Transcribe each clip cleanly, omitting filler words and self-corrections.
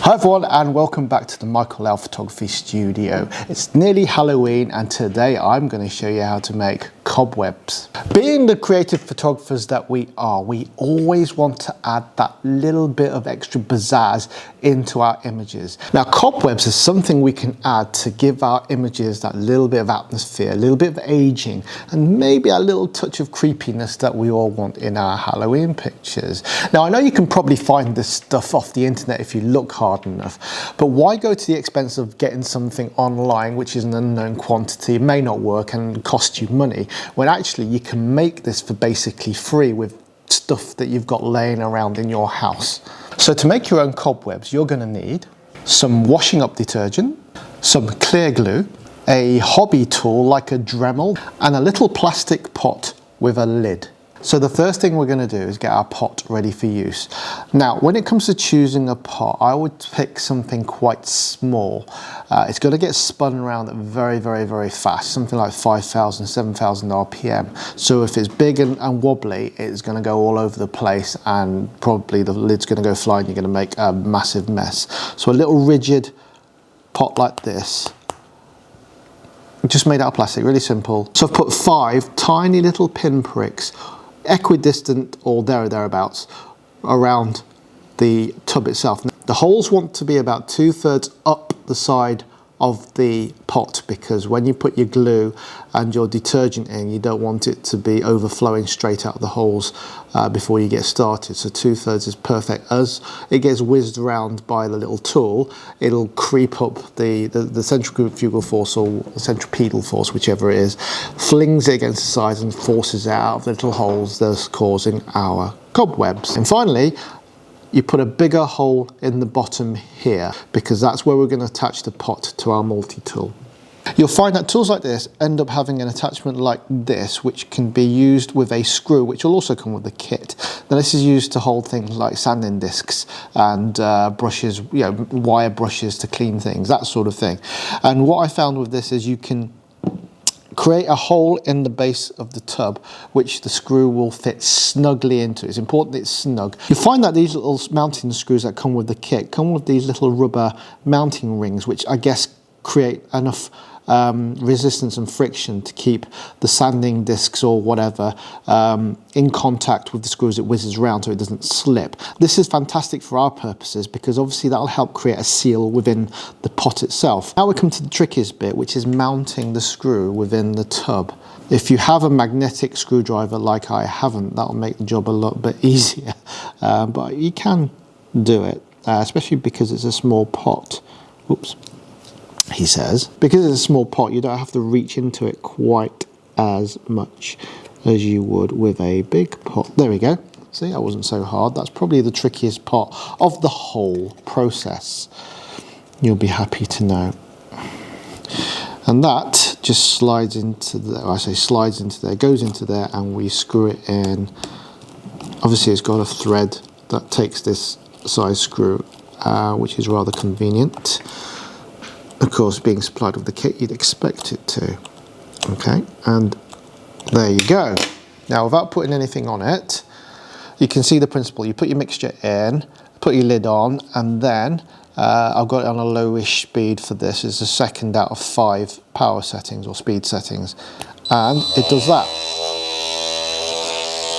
Hi everyone and welcome back to the Lau Photography Studio. It's nearly Halloween and today I'm going to show you how to make cobwebs. Being the creative photographers that we are, we always want to add that little bit of extra pizzazz into our images. Now cobwebs is something we can add to give our images that little bit of atmosphere, a little bit of aging and maybe a little touch of creepiness that we all want in our Halloween pictures. Now I know you can probably find this stuff off the internet if you look hard enough, but why go to the expense of getting something online which is an unknown quantity, may not work and cost you money, when actually you can make this for basically free with stuff that you've got laying around in your house. So to make your own cobwebs, you're going to need some washing up detergent, some clear glue, a hobby tool like a Dremel, and a little plastic pot with a lid. So the first thing we're going to do is get our pot ready for use. Now, when it comes to choosing a pot, I would pick something quite small. It's going to get spun around very, very, very fast, something like 5,000, 7,000 RPM. So if it's big and wobbly, it's going to go all over the place and probably the lid's going to go flying. You're going to make a massive mess. So a little rigid pot like this, just made out of plastic, really simple. So I've put 5 tiny little pinpricks, equidistant or there or thereabouts, around the tub itself. The holes want to be about 2/3 up the side of the pot, because when you put your glue and your detergent in, you don't want it to be overflowing straight out of the holes before you get started. So 2/3 is perfect. As it gets whizzed around by the little tool, it'll creep up the centrifugal force or centripetal force, whichever it is, flings it against the sides and forces it out of the little holes, thus causing our cobwebs. And finally, you put a bigger hole in the bottom here, because that's where we're going to attach the pot to our multi-tool. You'll find that tools like this end up having an attachment like this, which can be used with a screw, which will also come with the kit. Now this is used to hold things like sanding discs and brushes, wire brushes to clean things, that sort of thing. And what I found with this is you can create a hole in the base of the tub which the screw will fit snugly into. It's important that it's snug. You'll find that these little mounting screws that come with the kit come with these little rubber mounting rings, which I guess create enough resistance and friction to keep the sanding discs or whatever in contact with the screws it whizzes around so it doesn't slip. This is fantastic for our purposes because obviously that'll help create a seal within the pot itself. Now we come to the trickiest bit, which is mounting the screw within the tub. If you have a magnetic screwdriver like I haven't, that'll make the job a lot bit easier, but you can do it, especially because it's a small pot. Oops. He says, because it's a small pot, you don't have to reach into it quite as much as you would with a big pot. There we go. See, that wasn't so hard. That's probably the trickiest part of the whole process, you'll be happy to know. And that just slides into there. I say slides into there, goes into there, and we screw it in. Obviously, it's got a thread that takes this size screw, which is rather convenient. Of course, being supplied with the kit, you'd expect it to. Okay, and there you go. Now, without putting anything on it, you can see the principle. You put your mixture in, put your lid on, and then I've got it on a lowish speed for this. It's the second out of 5 power settings or speed settings, and it does that.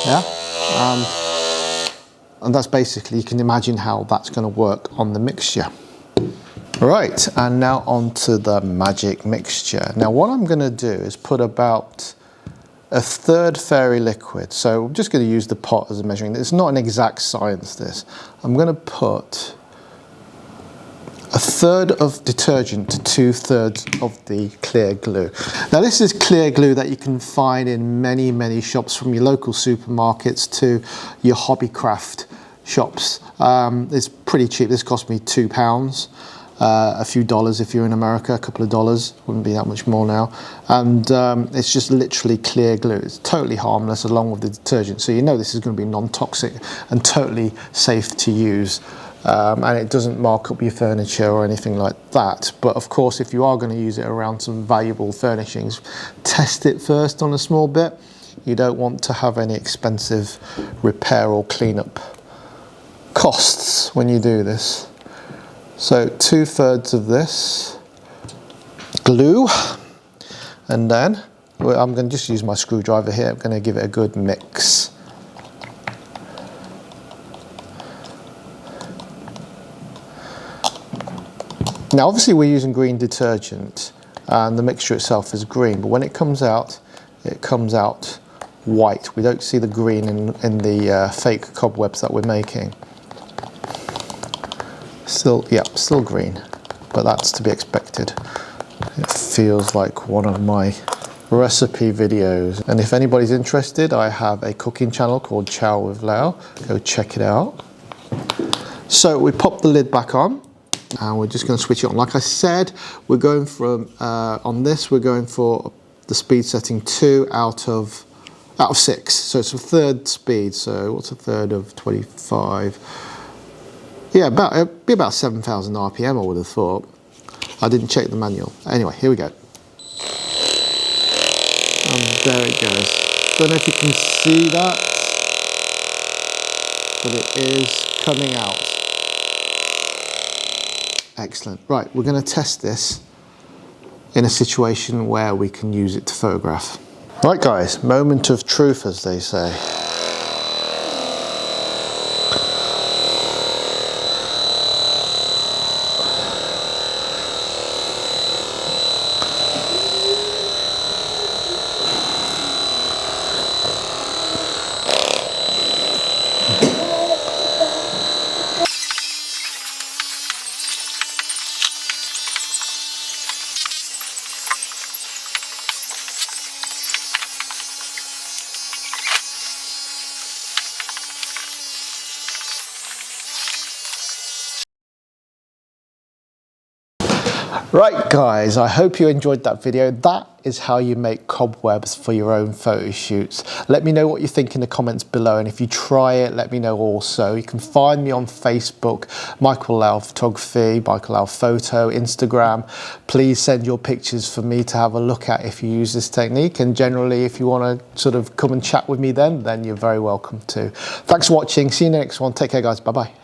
Yeah, and that's basically, you can imagine how that's going to work on the mixture. Right, and now on to the magic mixture. Now what I'm going to do is put about 1/3 fairy liquid. So I'm just going to use the pot as a measuring. It's not an exact science, this. I'm going to put 1/3 of detergent to 2/3 of the clear glue. Now this is clear glue that you can find in many, many shops, from your local supermarkets to your hobby craft shops. It's pretty cheap. This cost me £2. A few dollars if you're in America, a couple of dollars, wouldn't be that much more now. And it's just literally clear glue. It's totally harmless along with the detergent. So you know this is going to be non-toxic and totally safe to use. And it doesn't mark up your furniture or anything like that. But of course, if you are going to use it around some valuable furnishings, test it first on a small bit. You don't want to have any expensive repair or cleanup costs when you do this. So 2/3 of this glue, and then I'm going to just use my screwdriver here. I'm going to give it a good mix. Now obviously we're using green detergent and the mixture itself is green, but when it comes out white. We don't see the green in the fake cobwebs that we're making. Still, yeah, still green, but that's to be expected. It feels like one of my recipe videos. And if anybody's interested, I have a cooking channel called Chow with Lau. Go check it out. So we pop the lid back on and we're just going to switch it on. Like I said, we're going from, on this, we're going for the speed setting 2 out of 6. So it's a third speed. So what's a third of 25? Yeah, it'd be about 7,000 RPM, I would have thought. I didn't check the manual. Anyway, here we go. And there it goes. Don't know if you can see that, but it is coming out. Excellent. Right, we're going to test this in a situation where we can use it to photograph. Right guys, moment of truth, as they say. Right guys, I hope you enjoyed that video. That is how you make cobwebs for your own photo shoots. Let me know what you think in the comments below, and if you try it, let me know also. You can find me on Facebook, Michael Lau Photography, Michael Lau Photo, Instagram. Please send your pictures for me to have a look at if you use this technique, and generally if you want to sort of come and chat with me then you're very welcome to. Thanks for watching. See you in the next one. Take care guys. Bye bye.